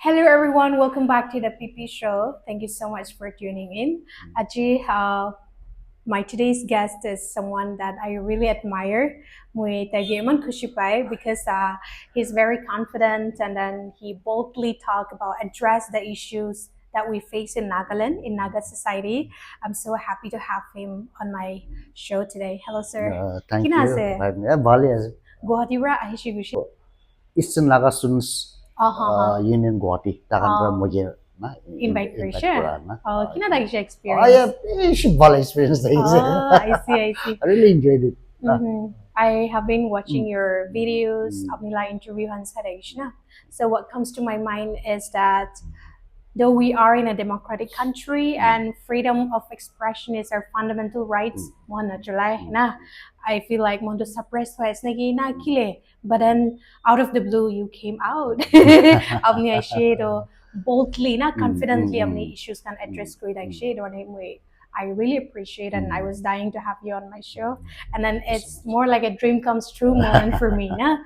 Hello everyone, welcome back to the PP show. Thank you so much for tuning in. Ajeh, my today's guest is someone that I really admire. Mui tagiman kushipai because he's very confident and then he boldly talk about address the issues that we face in Nagaland, in Naga society. I'm so happy to have him on my show today. Hello sir. Thank Kina you. ase? Bali as Guwahati ra ahishi gushi. Eastern Naga students Union Guwahati. Takan pra moje na Invite Krisha. Oh, kina I experience. have Bali experience. I see. I really enjoyed it. I have been watching your videos, apnila interview han saresh na. So what comes to my mind is that though we are in a democratic country and freedom of expression is our fundamental rights, I feel like want to suppress na kile. But then out of the blue you came out. Apni aishe to boldly, na confidently apni issues can address ko aishe do way. I really appreciate and I was dying to have you on my show. And then it's more like a dream comes true moment for me. Na?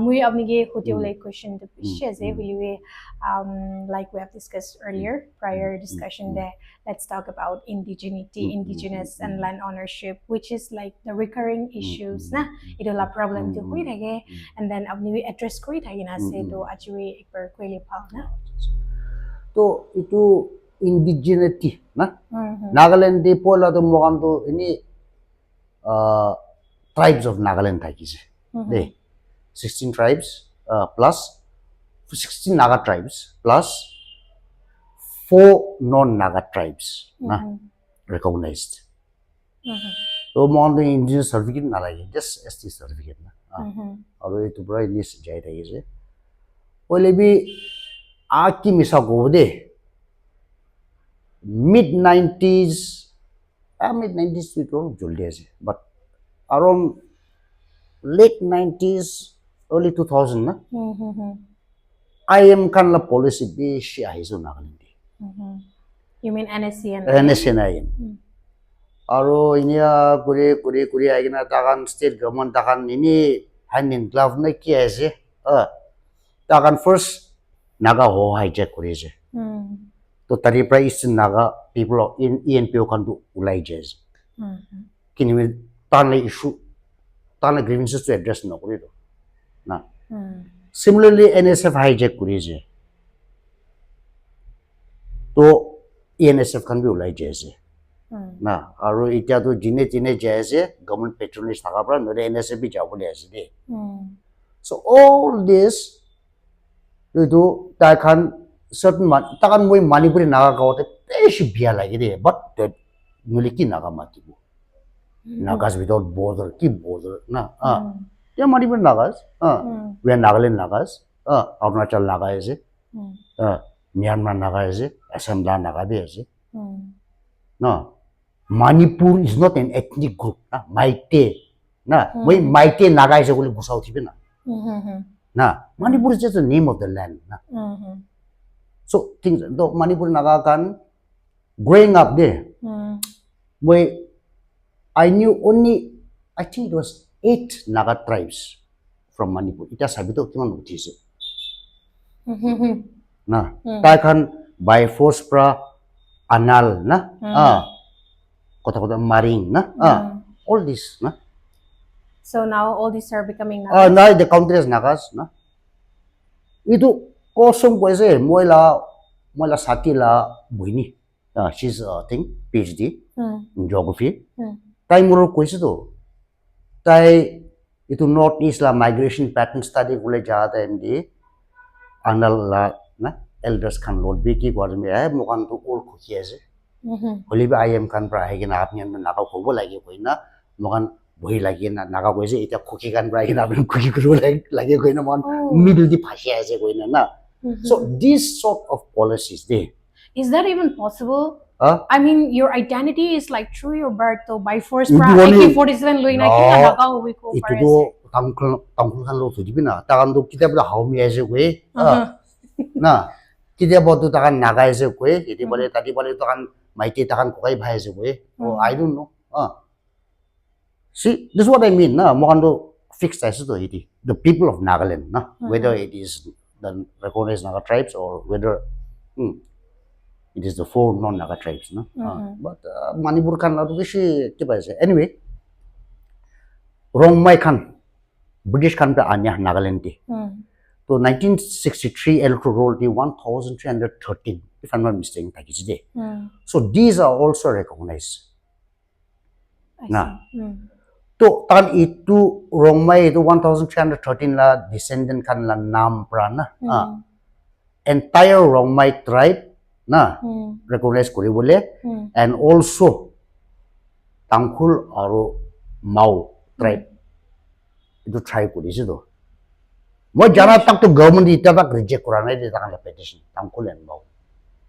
We apni ge question to like we have discussed earlier, prior discussion there. Let's talk about indigeneity, indigenous and land ownership, which is like the recurring issues na. Ito la problem to hui thage and then apni address koi thage na se to ajwe ekbar koi le phal na. So itu indigeneity na Nagaland di pola to mokan to ini tribes of Nagaland thakise. De 16 tribes plus 16 Naga tribes plus 4 non-Naga tribes recognized. So mokan to indigenous certificate na lagi, just ST certificate na. Aru itu pura list jai thakise. Ole bi aki misa go de mid-90s we don't Julius, but around late 90s, early 2000, na? IM kan la policy be shi ahiso Nagaland. You mean NSCN? NSCN IM. Aro inia kuri agina takan state government takan ini hand in glove na ki aise. Takan first Naga ho hijack kuri je. तो तरी प्राय इस Naga people of in ENPO kan do ulai jazz. Kini me tanle issue tanle grievances to address no kuri do. Na. Similarly NSF hijack kuri je. To ENSF kan be ulai jazz. Na. Aro itya to jine jazz government patronage thaka pra no NSF bi jabo le ase de. So all this do ta kan certain takan moi Manipuri Naga kawote peshi biya lagi de, but that nuliki Naga matibu. Nagas without border, keep border na. Yeah, Manipuri Nagas. We are Nagaland Nagas. Arunachal Naga is it? Myanmar Naga is it? Assam Naga is it? No, Manipur is not an ethnic group. Na, Maite. Na, moi Maite Naga is a guli busauti na. Na, Manipur is just the name of the land. Na. So things though Manipur Naga kan growing up there, I knew only I think it was 8 Naga tribes from Manipur. Ita sabito kiman utise. Na, ta kan by force pra anal na, kota maring na, all this na. So now all these are becoming Nagas. Now the country is Nagas na. Itu kosong ko ese moila sati la boini. She's PhD in geography. Tai muro ko ise to. Tai itu northeast la migration pattern study kule jata MD anal la na elders kan lord be ki gor me mokan to all khuki ase. Holi be IM kan pra hegina apni an naga khobo lagi koina mokan boi lagi na naga ko ise ita khuki kan pra hegina apni khuki kuro lagi koina mon middle di phasi ase koina na. So these sort of policies there. Is that even possible? I mean, your identity is like through your birth, so by force, AK-47 loina kita naga uwi ko parese. Itu do tangkul kan lo tuji bina. Takan do kita pada haumi ase kue. Na kita botu takan naga ase kue. Jadi boleh tadi boleh takan maite takan kukai bhai ase kue. Oh, I don't know. See, this is what I mean. Na, mokan do fixed ase to iti. The people of Nagaland. Na, whether it is the recognized Naga tribes or whether it is the 4 non-Naga tribes, no? But Manipur kan ladu kishi kipa ase. Anyway, Rongmai Khan, British Khan pe anya Nagaland ti. So 1963 electoral roll ti 1,313, if I'm not mistaken, package day. So these are also recognized. Nah. So tan itu Rongmai itu 1,313 la descendant kan la nam prana. Entire Rongmai tribe na recognized kori bole, and also Tangkhul aru Mau tribe itu try kori sido. Moi jana tak to government ita tak reject korana ita kan la petition Tangkhul and Mau.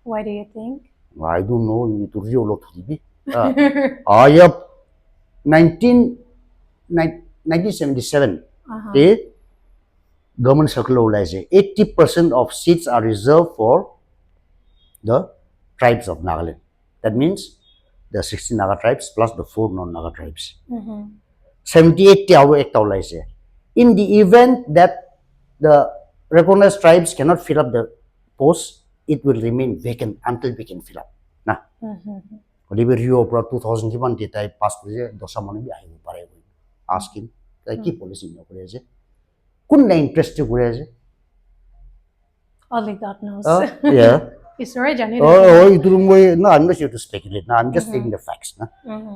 Why do you think? I don't know, itu rio lo tibi. Ayap 1977 the government circular 80% of seats are reserved for the tribes of Nagaland. That means the 16 Naga tribes plus the 4 non-Naga tribes. 78 in the event that the recognized tribes cannot fill up the posts, it will remain vacant until we can fill up. Nah. Rio 2001 data pass dosa manu bi ahibu pare asking ki policy no kore je kunna interest kore je Only God knows. Yeah. It's already done. Itu moi no, I'm not here to speculate. No, I'm just stating the facts. Na.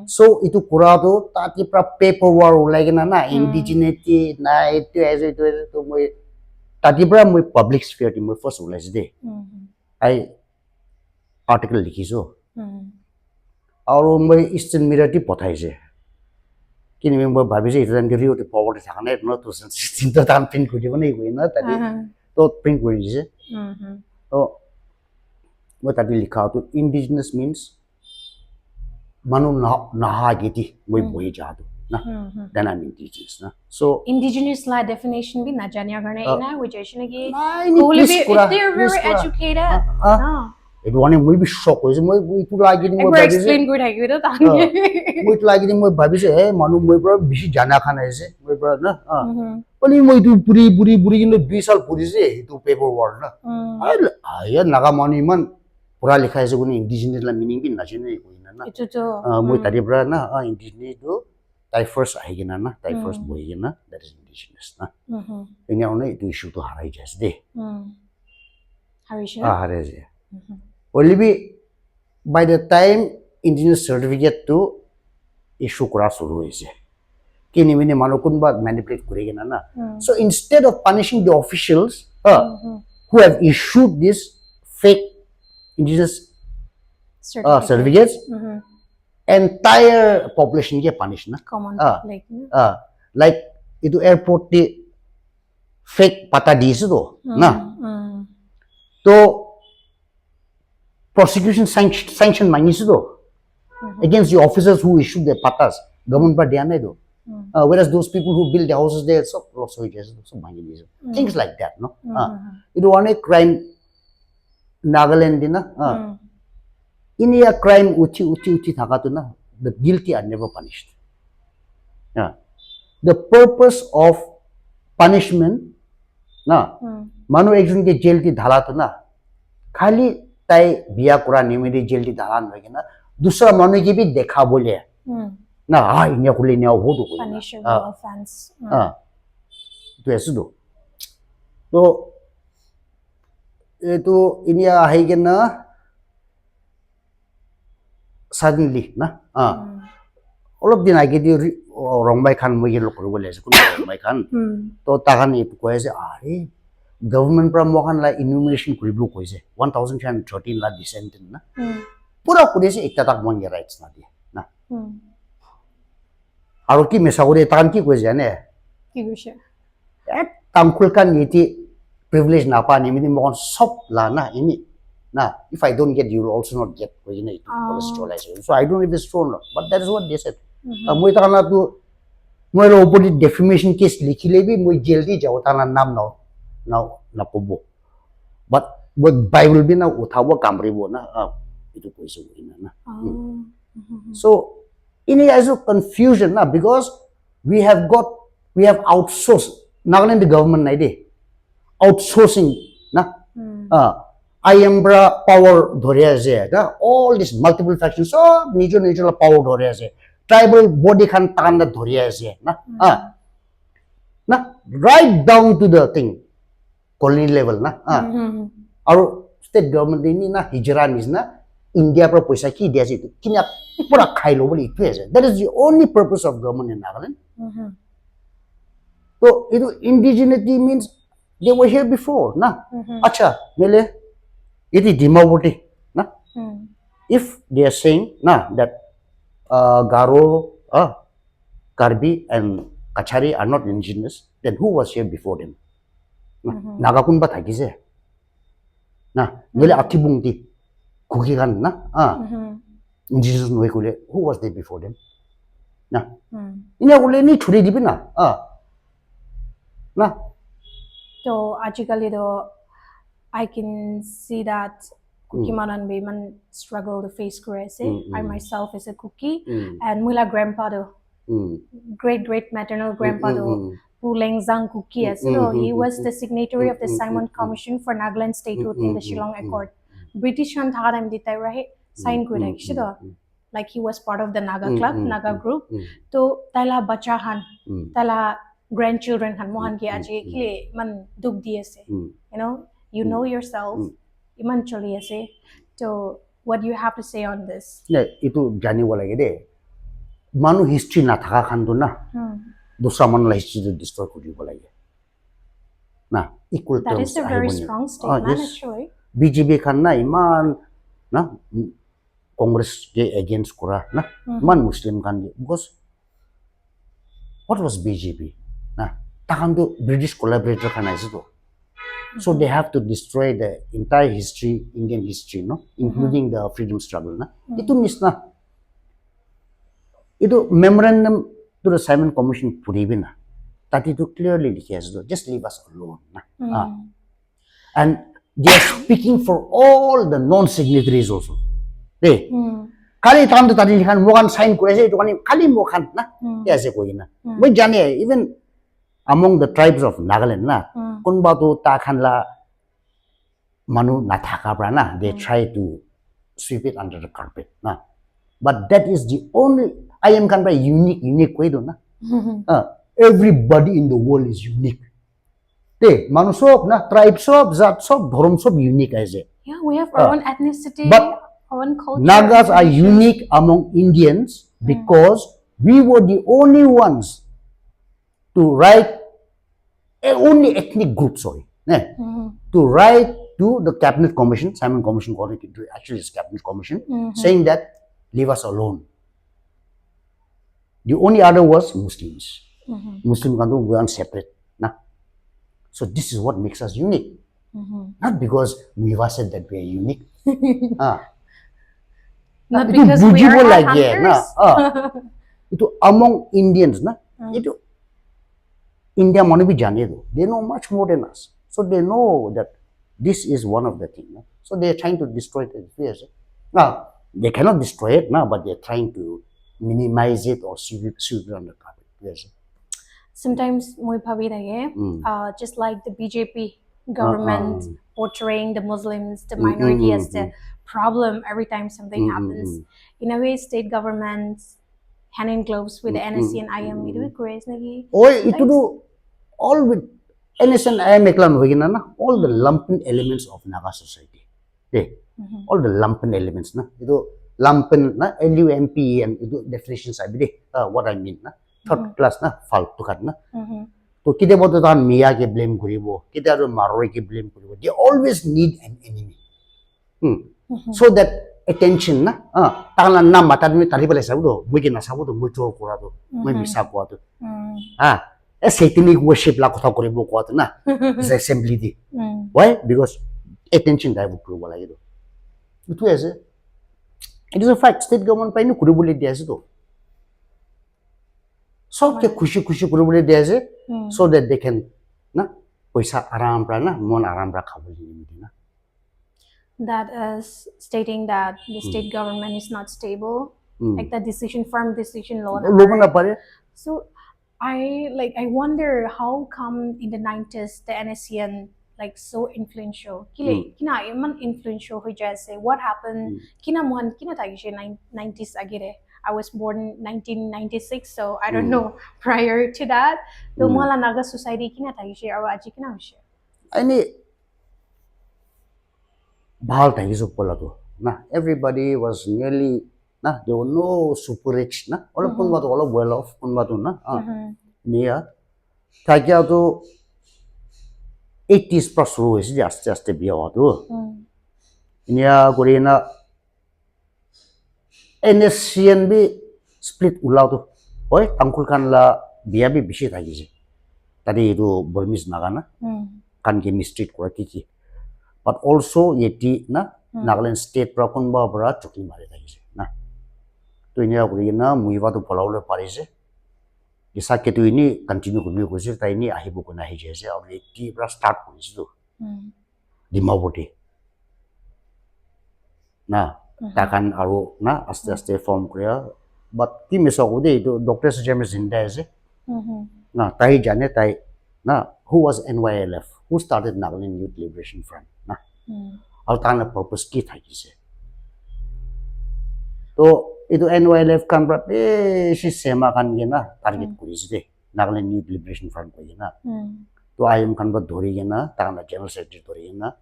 So itu kura to tati pra paperwork like na indigeneity na itu as itu to moi tati pra moi public sphere ti moi first ulai de. I article likhi so. Aru moi Eastern Mirror ti pathai je. Kini moi bhabi je itu time rio ti poverty thakane no 2016 to tan print kuri bhanai hoina tadi to print kuri je. So what tadi likha to indigenous means manu naha giti moi boi jadu na then I'm indigenous na. So indigenous la definition bhi na janya garne eina which is ki if they're very educated. It one moi be shock hoise moi itu lagi ni moi bhabi explain good hai to tan moi itu lagi ni moi bhabi je he manu moi pra bishi jana khana ase moi pra na pani moi itu puri kinu 2 saal puri je itu paper work na aya naga mani man pura likha ase kuni indigenous la meaning bi na chine koina na itu to moi tari pra na indigenous do tai first ahigina na tai first boigina that is indigenous na enya one itu issue to harai jas de harisha harai je only be by the time indigenous certificate to issue kora suru hoise kini mini manokun ba manipulate kurigena na so instead of punishing the officials who have issued this fake indigenous certificates entire population get punished na common like itu airport ti fake pata disu do na to prosecution sanction mangisu do against the officers who issued the patas government par dhyan nahi do whereas those people who build the houses there so loss hoye jaise so mangi disu things like that no it one a crime Nagaland dina in a crime uchi thaka to na the guilty are never punished the purpose of punishment na manu ekjon ke jail ti dhala to na khali tai biya kura nimiri jail ti dhalan hoigena dusra manu ki bhi dekha bole na inya kule nya ho do punishable offense to esu do to eto inya haigena suddenly na all of them I get you Rongmai Khan moi lo kor bole kun Rongmai Khan to takan it ko ase are government pra mohan la enumeration kuribu koise 1313 la descendant na pura kuri se ekta tak mon rights na di na aru ki mesagore tan ki koise ane ki koise Tangkhul kan yiti privilege na pa ni mi mon sop la na ini na if I don't get you will also not get ko ine cholesterol so I don't know if it's true or not but that is what they said moi ta na tu moi lo opposite defamation case likhile bi moi jail ti jaw ta na nam now na pobo but Bible bi na uthawa kamri bo na itu koise ina na so ini is a confusion na because we have outsourced Nagaland government nai de outsourcing na Ayambra power dhore ase na all these multiple factions so nijo power dhore ase tribal body khan tan da dhore ase na right down to the thing colony level na our state government ni na hijra is na India pra paisa ki dia ase kinya pura khailo boli itu ase that is the only purpose of government in Nagaland so indigeneity means they were here before na acha mele iti dimawuti na if they are saying na that Garo Karbi and Kachari are not indigenous then who was here before them Naga kun ba thakise na mele athibungti Kuki kan na indigenous noi kule who was there before them na ina kule ni churi dibi na na so ajikali do I can see that Kuki manan women struggle to face grace. I myself is a Kuki and mula grandpa do great maternal grandpa do Puleng Zang Kuki as so he was the signatory of the Simon Commission for Nagaland statehood in the Shillong Accord. British han tha time ditai rahe sign koi like shido like he was part of the Naga club Naga group to tala bacha han tala grandchildren han mohan ki aje kile man duk di ase you know yourself iman choli ase so what do you have to say on this itu jani wala ge de manu history na thaka khan do na dusra man la history destroy kori bola ge na equal that is a very strong statement actually BJP khan na iman na Congress ke against kora na man Muslim khan because what was BJP na takhan do British collaborator khan aise to so they have to destroy the entire history Indian history no including the freedom struggle na itu mis na itu memorandum to the Simon Commission puribi na that it clearly likhes do just leave us alone na and they are speaking for all the non-signatories also. Kali tam to tadi kan mokan sign kore se itu kan kali mokan na ya se koi na. Moi jane even among the tribes of Nagaland na kun ba tu ta kan la manu na thaka pra na they try to sweep it under the carpet na. But that is the only I am kan ba unique koi do na. Everybody in the world is unique. Manu sob na tribe sob zat sob dhorom sob unique as yeah we have our own ethnicity but our own culture Nagas are unique among Indians because we were the only ones to write only ethnic group to write to the cabinet commission Simon Commission actually it's cabinet commission saying that leave us alone the only other was Muslims Muslim kandu we are separate na. So this is what makes us unique. Not because Muivah said that we are unique. Not because we are like hunters. Itu among Indians na. Itu India manu bhi jane do. They know much more than us. So they know that this is one of the things. So they are trying to destroy it. Now they cannot destroy it now, but they are trying to minimize it or sweep it on the carpet. Yes. Sometimes Muivah just like the BJP government portraying the Muslims, the minority as the problem every time something happens. In a way, state governments hand in gloves with the NSCN IM. Itu grace nagi. Oh, itu do all with NSCN IM eklan hoigina na all the lumpen elements of Naga society. All the lumpen elements na. Itu lumpen na LUMP and itu definitions I believe what I mean na. Third class na faltu khat na to kite bodo tan miya ke blame koribo kite aru maroi ke blame koribo they always need an enemy so that attention na tangla na mata mi tari bale sabudo moi ke na sabudo moi cho kora do moi misa ko do a satanic worship la kotha koribo ko na is assembly di why because attention divert koribo lagi do itu ase it is a fact state government pai ni koribo le dia ase to सबके खुशी kurubule diaje so that they can na paisa aram pra na mon aram pra khabuli na that is stating that the state government is not stable like the firm decision law na pare so I wonder how come in the 90s the NSCN like so influential. Kile kina eman influential ho jaise. What happened? Kina mohan kina tagishe 90s agire. I was born in 1996, so I don't know prior to that. So mohala Naga society kina tagishe aru aji kina hoise. Ani bhal tagisu pola tu. Na everybody was nearly na they were no super rich na. All kunba tu all well off kunba tu na. Nia tagia tu 80s plus ru is just biya wa tu. Nia Koreana NSCN bi split ulau tu. Oi tangkul kan la biya bi bishi tagise. Tadi itu Burmese Naga na. Kan ke mistreat kora kiki. But also yeti na Nagaland state pra kunba pra chukli mare tagise na. To inia Koreana Muivah tu polaule parise. Isa ketu ini continue kumi kusir ta ini ahibu kuna hijese aur yeti pra start kuris tu. Dimawoti. Na takan aru na aste form kriya but ki misakude itu Dr. James Zinda ase na tai jane tai na who was NYLF who started Nagaland Youth Liberation Front na aru tana purpose ki thakise to itu NYLF kan brat si Sema kan gena target kuris de Nagaland Youth Liberation Front ko gena to IM kan brat dhori gena tana general secretary dhori gena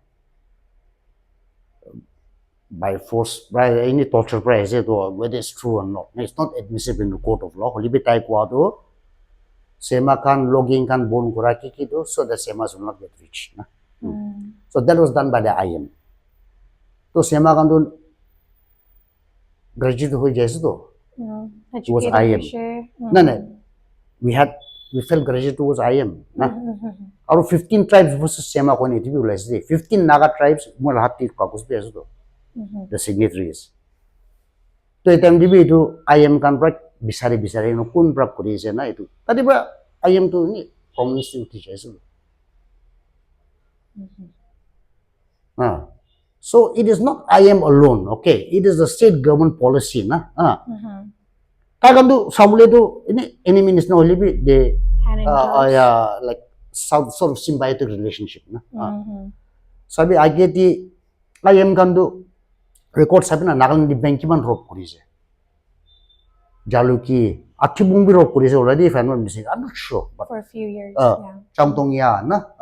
by force, by any torture price, whether it's true or not. It's not admissible in the court of law. Holy be tai kwado, Sema kan logging kan bon kuraki kido, so that Semas will not get rich. So that was done by the IM. So Sema kan do graduate hui jaise to. It was IM. No. We felt graduate was IM. Our 15 tribes versus Sema kone iti bi ulai 15 Naga tribes mo lahat ti kakus bi aso to. The signatories. So itu MDB itu IM kan prak bisari no kun prak kuri na itu. Tadi ba IM tu ini communist itu jesu. So it is not IM alone, okay? It is the state government policy na. Kagan tu sabule tu ini enemy is no libi de like sort of symbiotic relationship na. Sabi age ti IM kan tu record sabi na Nagaland bank man rope kurise. Jaluki atibung bi rope kurise already if I'm not mistaken. I'm not sure. But for a few years. Chamtongya na.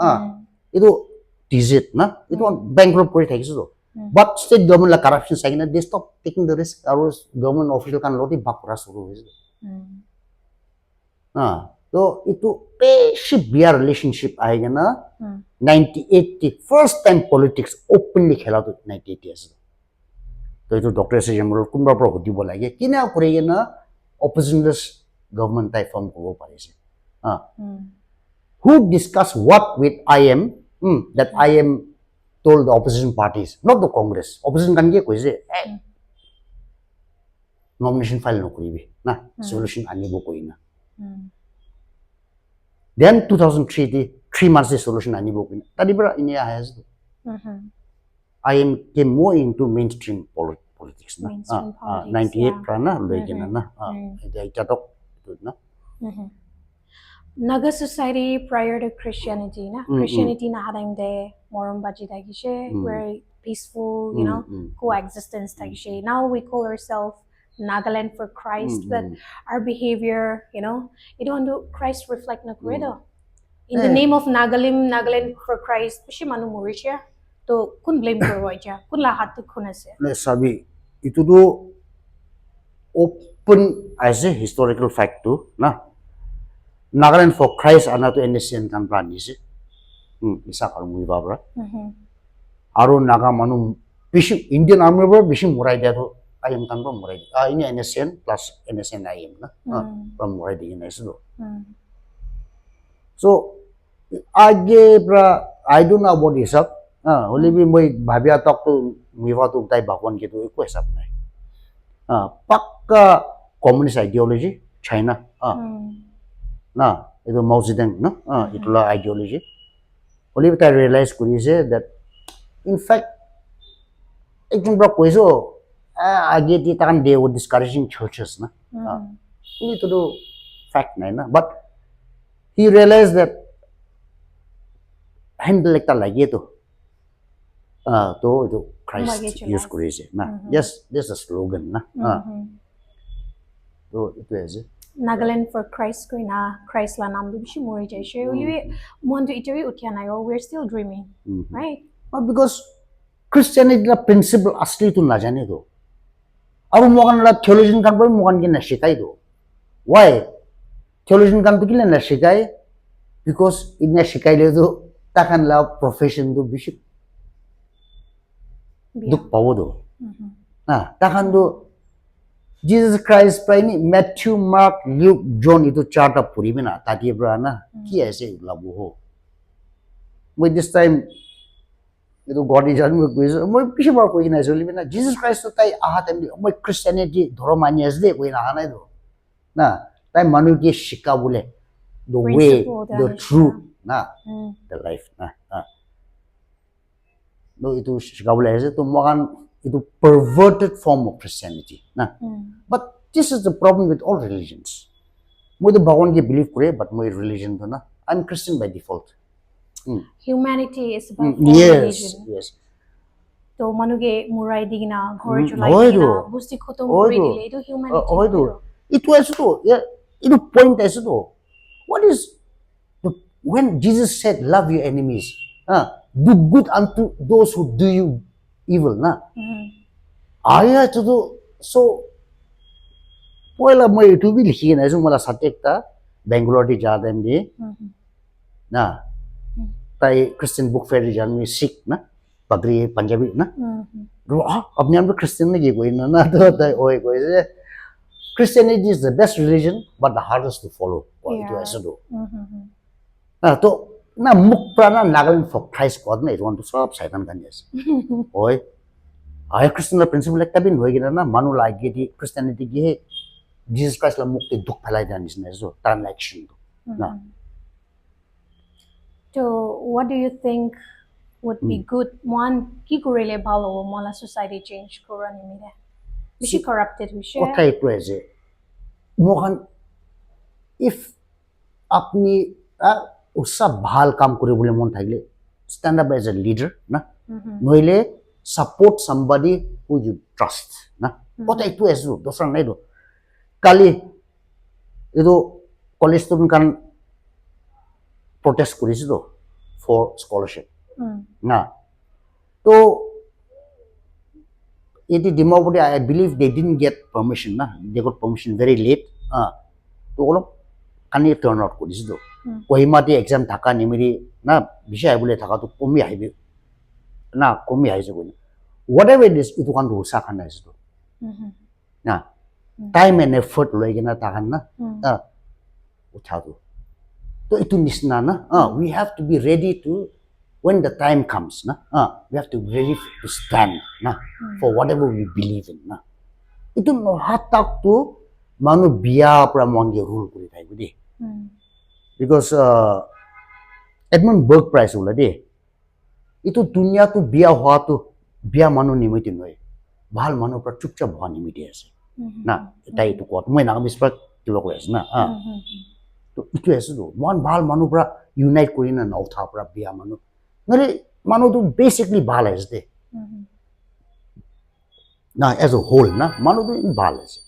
Itu digit na. Itu bank rope kuri thakise to. But state government la corruption sagina they stop taking the risk. Our government official kan loti bakura suru hoise. So itu peshi biar relationship aega na 98 first time politics openly khela to 98 years. So itu Dr. Sejamul kumba pro hoti bola ge kina pure na oppositionless government type form ko parise. Who discuss what with IM that IM told the opposition parties, not the Congress. Opposition kan ge koise nomination file no kuribi na solution ani bo koina. Then 2003 the 3 months the solution ani bo koina. Tadi bra India has IM came more into mainstream politics na. 98 prana loigena na. Naga society prior to Christianity na. Christianity na hadang de moram baji tagishe, very peaceful, you know, coexistence tagishe. Now we call ourselves Nagaland for Christ, but our behavior, you know, it don't do Christ reflect na kuredo. In the name of Nagaland for Christ, pishi manu murisha. To kun blame korwa ja kun la hat kun ase le sabi itu do open as a historical fact to na Nagaland for Christ ana to NSCN kan plan ise isa kar Muivah bra aro Naga manu bishim Indian army bra bishim murai dia to IM kan bra murai ini NSCN plus NSCN IM na from murai dia na isu so age bra I don't know about this up only be moi bhabya talk to Muivah to tai bakwan ke to ko hisab nai pakka communist ideology China na itu Mao Zedong no itulah ideology only I realize kuri se that in fact ekjun bra koiso age ti takan they were discouraging churches na ini to do fact nai na but he realized that handle like lagi to to Christ use crazy na yes there's a slogan na to itu aja Nagaland for Christ koina Christ la nam bishi mori jai she you want to iteri uthianayo we're still dreaming right because Christianity la principle asli tu na jane do aru mogan la theologian kan boy mogan ke na shikai do why theologian kan to kile na shikai because in na shikai le do takan la profession do bishi duk pawo do na takan do Jesus Christ praini Matthew Mark Luke John itu charta puri bina tadi brana ki aise labu ho with this time itu God is anu kuis moi pishi bar koi na joli bina Jesus Christ to tai aha time moi Christianity dharma nyes de koi na hanai do na tai manu ki shika bole the way the truth na the life na no itu shika bole aise to mogan itu perverted form of Christianity na but this is the problem with all religions moi to bhagwan ke believe kore but moi religion to na I'm Christian by default humanity is about religion yes to manuge murai digina ghor julai digina busti khotom kori dile etu humanity it was to yeah it point as to what is the when Jesus said love your enemies do good unto those who do you evil na aya to do so पहिला म itu भी लिखिन है जो मला सटेक्ता बेंगलोर दी जादम दी ना ताई Christian book fair जान में सिख ना पगड़ी पंजाबी ना रो अपने आप क्रिश्चियन ने कोई ना तो ताई ओए कोई से Christianity is the best religion but the hardest to follow itu ऐसा दो तो ना मुख प्राणा नागालैंड for Christ God ना itu सब शैतान kan जैसे ओए आया क्रिश्चियन प्रिंसिपल एक तभी होएगी ना मानो लाइक ये क्रिश्चियनिटी की है Jesus Christ la mukti duk phalai dan isne so transaction na so what do you think would be good one ki korele bhalo mala society change korani mire bishi corrupted wishe okay to ase mohan if apni usa bhal kam kore bole mon thakle stand up as a leader na noile support somebody who you trust na okay to ase dosra nai do kali itu college student kan protest kurisi do for scholarship na to iti dimapuri I believe they didn't get permission na they got permission very late to olo kani turn out kurisi do kohima ti exam thaka nimiri na bishay bole thaka to komi aibe na komi aise koi whatever it is itu kan rusa khana is do na time and effort loigena tahan na utha do to itu nisna na we have to be ready to when the time comes na we have to be ready to stand na for whatever we believe in na itu no hatak to manu biya pra monge rule kuri thai budi because Edmund Burke Prize ula de itu dunia tu biya hua tu biya manu nimiti noi bhal manu pra chupchap bha nimiti ase na tai tu kot moi na bispa kiba ko na to itu ase do mon bal manu pra unite korina na utha pra biya manu nare manu tu basically bal ase de na as a whole na manu tu bal ase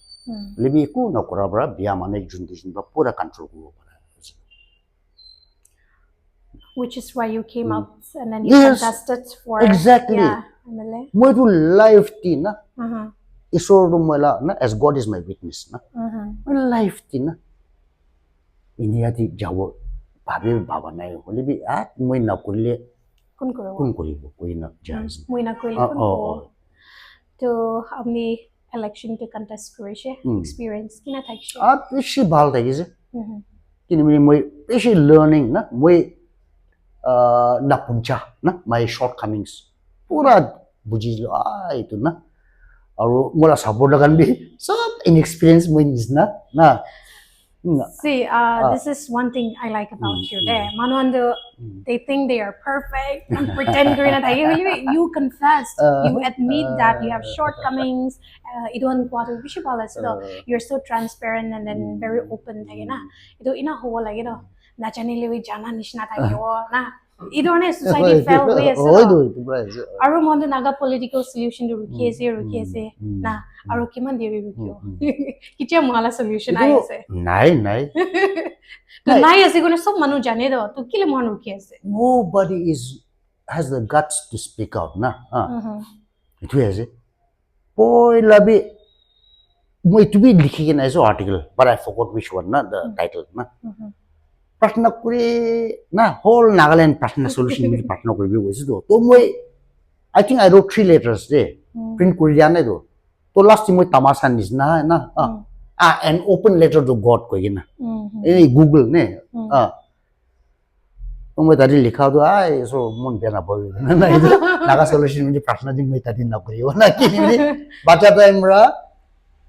lebi ku na kora pra biya manu jundishin pra pura control ko which is why you came out and then you contested for exactly moi tu life ti na isor rumala na as God is my witness na my life tin na india ti jawo babe baba nai holi bi moi na kulle kun kori koi na jaz moi na kulle kun ko to apni election ke contest korise experience kina thakse beshi bhal thakise kini moi beshi learning na moi na puncha na my shortcomings pura bujilo itu na aru mola support kan bi सब inexperienced moi nisna na see this is one thing I like about you there manuando they think they are perfect and pretend you confess you admit that you have shortcomings idon quarter visual as though you're so transparent and then very open thai na ido ina ho lagi do na chani lewi jana nishna thai yo na idone society fail we ase oi do itu price aru mon naga political solution to rukhi ase na aru kiman deri rukyo kitia mala solution ai ase nai to nai ase gone sob manu jane do to kile mon rukhi ase nobody has the guts to speak out na itu ase poila bi moi to be likhi na iso article but I forgot which one na the title na prashna kuri na whole Nagaland prashna solution mi prashna kuri bi hoise to moi I think I wrote 3 letters de print kuri jane do to last moi tamasha nisna na an open letter to God ko gina any Google ne तो मैं तारी लिखा तो आए सो मन पे ना बोल ना इधर नागा सोल्यूशन में प्रार्थना दिन में तारी ना करियो ना कि नहीं बाचा तो इमरा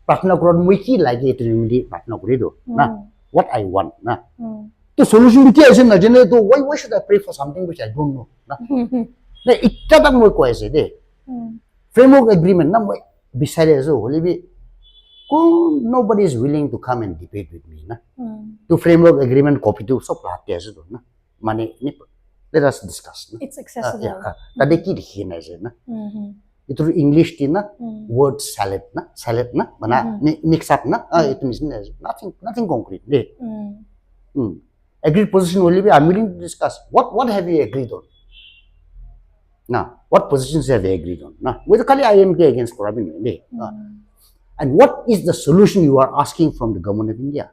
प्रार्थना करो मुझे की लगे इतनी मिली प्रार्थना करी दो ना what I want ना तो सोल्यूशन क्या ऐसे ना जने तो why should I pray for something which I don't know ना ना इतना तक मुझे कोई ऐसे दे framework agreement ना मुझे बिसारे ऐसे होली भी nobody is willing to come and debate with me ना तो framework agreement copy तो सब लाते ऐसे तो ना माने let us discuss it's accessible tadi ki dikhi na je na itu English ti na word salad na mana mix up na it means nothing concrete de agreed position only be I'm willing to discuss what have we agreed on na what positions have we agreed on na with kali IM ke against corruption de and what is the solution you are asking from the government of India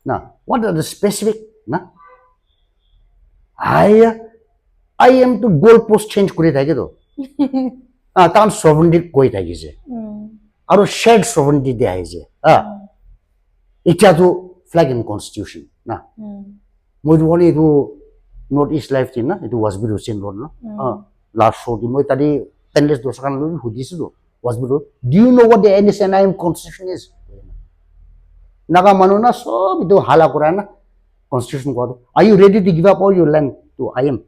na what are the specific na I am to goalpost change kuri thake to tan sovereignty koi thake je aru shared sovereignty de ai je itya to flag in constitution na moi woni to northeast life tin na itu was biru sin road na last show di moi tadi tenles dosakan lo hudisi do was biru do you know what the NSCN IM constitution is naga manu na sob itu hala kura na constitution ko are you ready to give up all your land to IM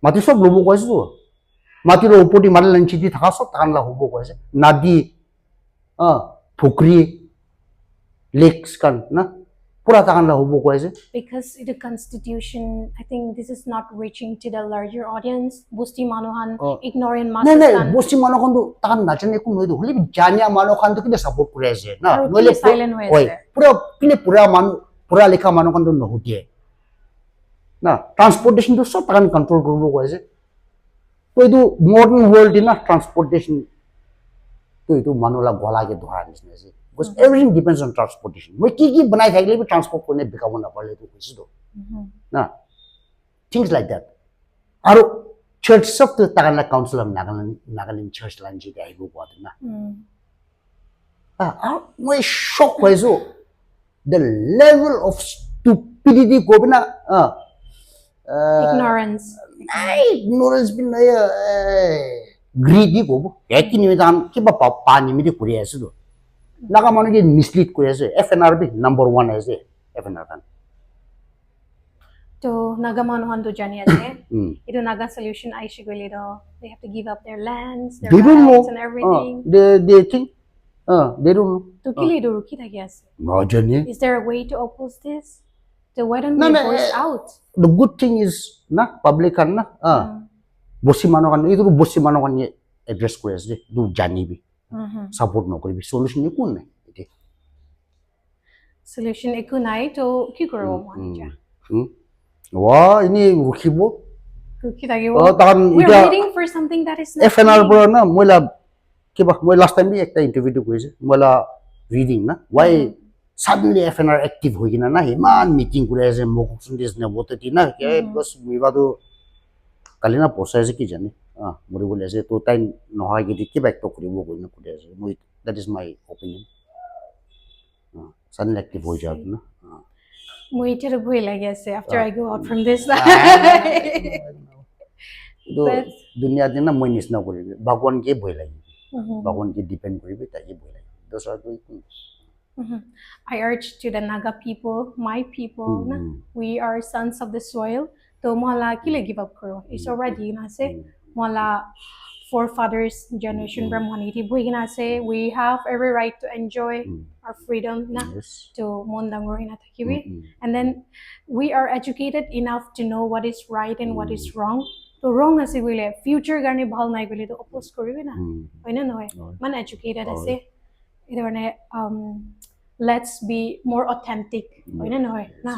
mati sob lobo ko isu mati ro upoti maral lan chiti thaka sob takan la hobo ko ise nadi phukri lakes kan na pura takan la hobo ko ise because the constitution I think this is not reaching to the larger audience bosti manohan ignorant masses no bosti manohan do takan nachane ko noi do holi janya manohan do kine support kure ase na nole silent hoye ase pura manu pura lekha manu kan to nohutie na transportation to sob takan control koribo ko ase to itu modern world na transportation to itu manu la gola ke dhora nisne ase because everything depends on transportation moi ki banai thakile bi transport korne bikabo na parle to hoise do na things like that aru church sob to takan la council of Nagaland church lan ji dai go ko na moi shock hoiso the level of stupidity ko bina ignorance bin na greedy ko bo yakini dan ki ba pa ni mi kuri ase do naga manu ge mislead kuri ase FNR bi number 1 ase FNR kan to naga manu do jani ase ido naga solution ai shigole do they have to give up their lands their rights and everything they think they don't know to kili do ruki thaki ase no jani is there a way to oppose this so why don't we voice out the good thing is na public kan na bosi mano kan idu bosi mano kan address kore ase du jani bi support no kori bi solution ni kun nai solution eku nai to ki korobo mani ja wa ini rukhibo ruki thakibo we're waiting for something that is not FNR bro na moila kiba moi last time bi ekta interview to koise moila reading na why suddenly FNR active hoigina na himan meeting kure ase moksun des na botati na ke because Muivah do kalina posa ase ki jani mori bole ase to time no ha ki ki back to koribo koina kure ase moi that is my opinion suddenly active hoi jao na moi ite bhoi lagi ase after I go out from this do dunia din na moi nisna koribe bhagwan ke bhoi lagi bhagwan ke depend koribe ta ke bhoi lagi those are the I urge to the Naga people, my people, we are sons of the soil. So mala kile give up karo. It's already na se mala forefathers generation Brahmani ti buhi na say we have every right to enjoy our freedom na Yes. to mondangor ina takiwi, and then we are educated enough to know what is right and what is wrong. To wrong asi bile future garni bhal nai bile to oppose koribi na hoina noy man educated ase idorne let's be more authentic hoina noy na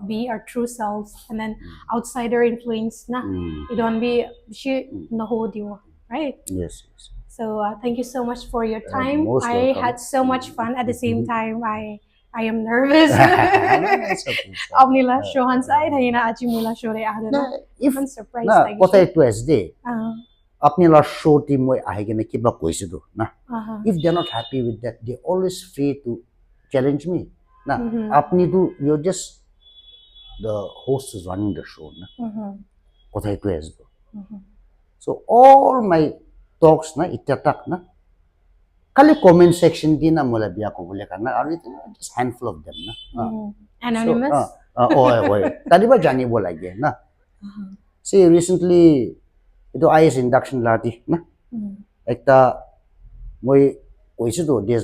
be our true selves, and then outsider influence na you don't be shi naho diwa, right? Yes. So thank you so much for your time. Most I welcome. had so much fun. At the same time, I am nervous. It's okay. Abnila shohan sa ay na aji mula shore ahadana. If I'm surprised. na like kota you. itu SD, apni la show team mo ahige na kiba koise do na. If they're not happy with that, they always free to challenge me. Na apni do you're just the host is running the show na. Kota itu SD. So all my talks na itatak na. Kali comment section di na mula biya ko bule karna are just handful of them na. Anonymous. Tadi ba jani bo lagi na. See recently itu IS induction lati na. Ekta moi koise do des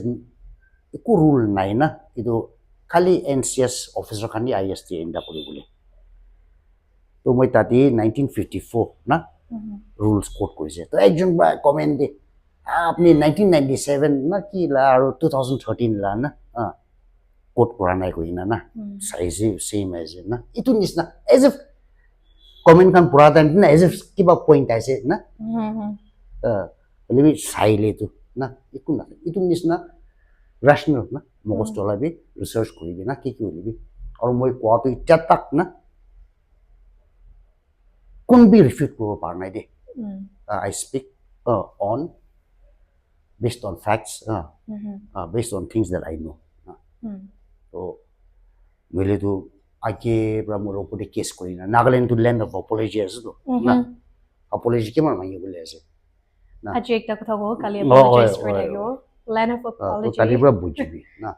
iku rule nai na itu kali NCS officer kan di IS ti inda kuri bule. To moi tadi 1954 na rules code koise. To ekjon ba comment di আপনি 1997 না কি লা আর 2013 লা না code করা নাই কইনা না সাইজে সেম এজ না ইটু নিস না এজ ইফ কমেন্ট কান পুরা দেন না এজ ইফ কিবা পয়েন্ট আছে না লিবি সাইলে তো না ইকু না ইটু নিস না রেশনাল না মগজ চলাবি রিসার্চ করিবি না কি কি হইবি আর মই কোয়া তো ইচ্ছা তাক না কোন বি রিফিউট করব পার নাই they I speak on based on facts, based on things that I know. So, मैले तो आके ब्रह्मरो पुटे केस कोई ना Nagaland to land of apology ऐसे तो ना apology के मार मांगे बोले ऐसे ना ajeh एक तक था वो कल apologize कर दियो land of apology तो तारीफ रहा बुझी भी ना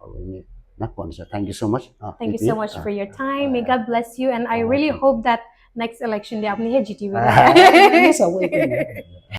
और ये ना कौन सा thank you so much thank you so much for your time, may God bless you, and I really hope that next election day आपने है जीती भी